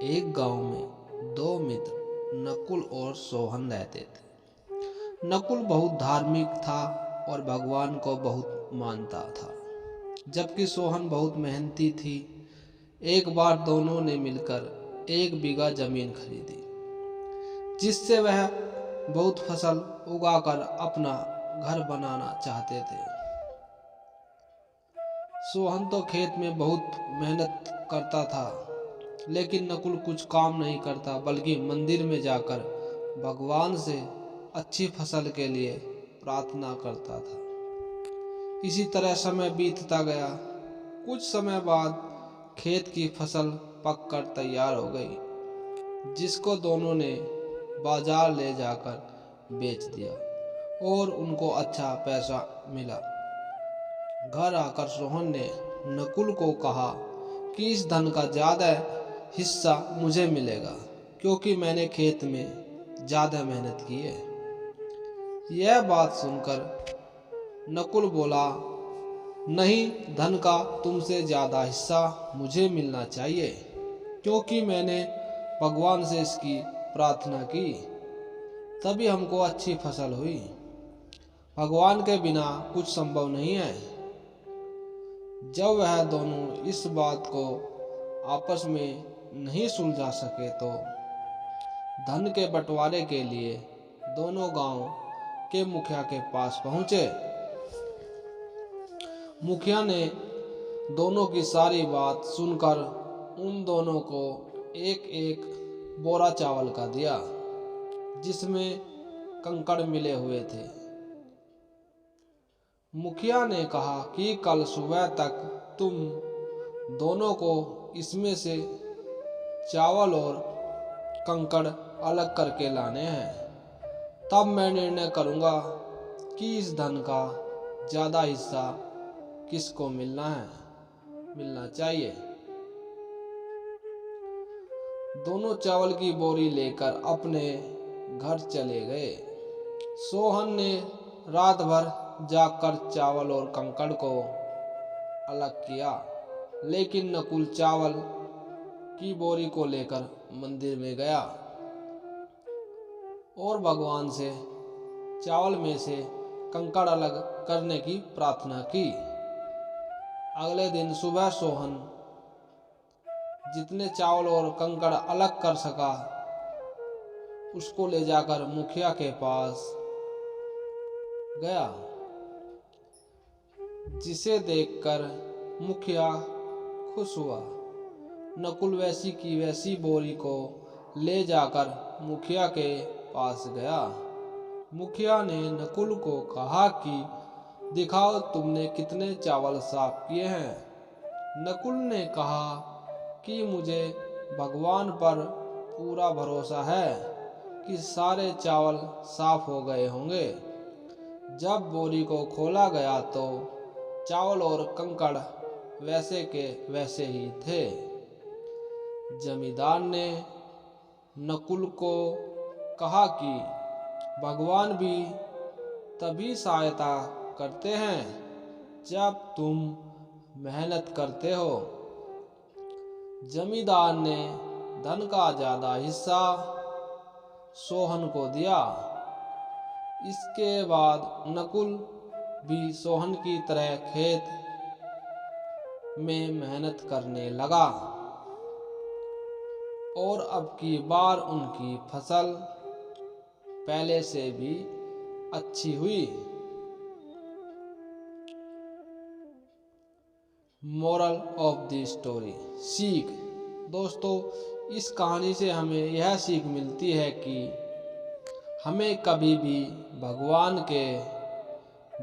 एक गांव में दो मित्र नकुल और सोहन रहते थे। नकुल बहुत धार्मिक था और भगवान को बहुत मानता था, जबकि सोहन बहुत मेहनती थी। एक बार दोनों ने मिलकर 1 बीघा जमीन खरीदी, जिससे वह बहुत फसल उगाकर अपना घर बनाना चाहते थे। सोहन तो खेत में बहुत मेहनत करता था, लेकिन नकुल कुछ काम नहीं करता, बल्कि मंदिर में जाकर भगवान से अच्छी फसल के लिए प्रार्थना करता था। इसी तरह समय बीतता गया। कुछ समय बाद खेत की फसल पककर तैयार हो गई, जिसको दोनों ने बाजार ले जाकर बेच दिया और उनको अच्छा पैसा मिला। घर आकर सोहन ने नकुल को कहा कि इस धन का ज़्यादा हिस्सा मुझे मिलेगा, क्योंकि मैंने खेत में ज़्यादा मेहनत की है। यह बात सुनकर नकुल बोला, नहीं, धन का तुमसे ज़्यादा हिस्सा मुझे मिलना चाहिए, क्योंकि मैंने भगवान से इसकी प्रार्थना की, तभी हमको अच्छी फसल हुई। भगवान के बिना कुछ संभव नहीं है। जब वह दोनों इस बात को आपस में नहीं सुलझा सके तो धन के बंटवारे के लिए दोनों गांव के मुखिया के पास पहुंचे। मुखिया ने दोनों की सारी बात सुनकर उन दोनों को एक एक बोरा चावल का दिया, जिसमें कंकड़ मिले हुए थे। मुखिया ने कहा कि कल सुबह तक तुम दोनों को इसमें से चावल और कंकड़ अलग करके लाने हैं, तब मैं निर्णय करूंगा कि इस धन का ज़्यादा हिस्सा किसको मिलना चाहिए। दोनों चावल की बोरी लेकर अपने घर चले गए। सोहन ने रात भर जागकर चावल और कंकड़ को अलग किया, लेकिन नकुल चावल की बोरी को लेकर मंदिर में गया और भगवान से चावल में से कंकड़ अलग करने की प्रार्थना की। अगले दिन सुबह सोहन जितने चावल और कंकड़ अलग कर सका, उसको ले जाकर मुखिया के पास गया, जिसे देखकर मुखिया खुश हुआ। नकुल वैसी की वैसी बोरी को ले जाकर मुखिया के पास गया। मुखिया ने नकुल को कहा कि दिखाओ तुमने कितने चावल साफ किए हैं। नकुल ने कहा कि मुझे भगवान पर पूरा भरोसा है कि सारे चावल साफ हो गए होंगे। जब बोरी को खोला गया तो चावल और कंकड़ वैसे के वैसे ही थे। जमींदार ने नकुल को कहा कि भगवान भी तभी सहायता करते हैं जब तुम मेहनत करते हो। जमींदार ने धन का ज़्यादा हिस्सा सोहन को दिया। इसके बाद नकुल भी सोहन की तरह खेत में मेहनत करने लगा और अब की बार उनकी फसल पहले से भी अच्छी हुई। मोरल ऑफ द स्टोरी, सीख। दोस्तों, इस कहानी से हमें यह सीख मिलती है कि हमें कभी भी भगवान के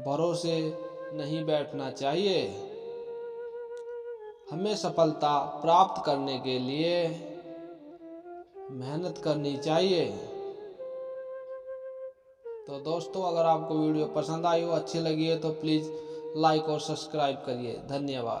भरोसे नहीं बैठना चाहिए। हमें सफलता प्राप्त करने के लिए मेहनत करनी चाहिए। तो दोस्तों, अगर आपको वीडियो पसंद आई हो, अच्छी लगी है, तो प्लीज़ लाइक और सब्सक्राइब करिए। धन्यवाद।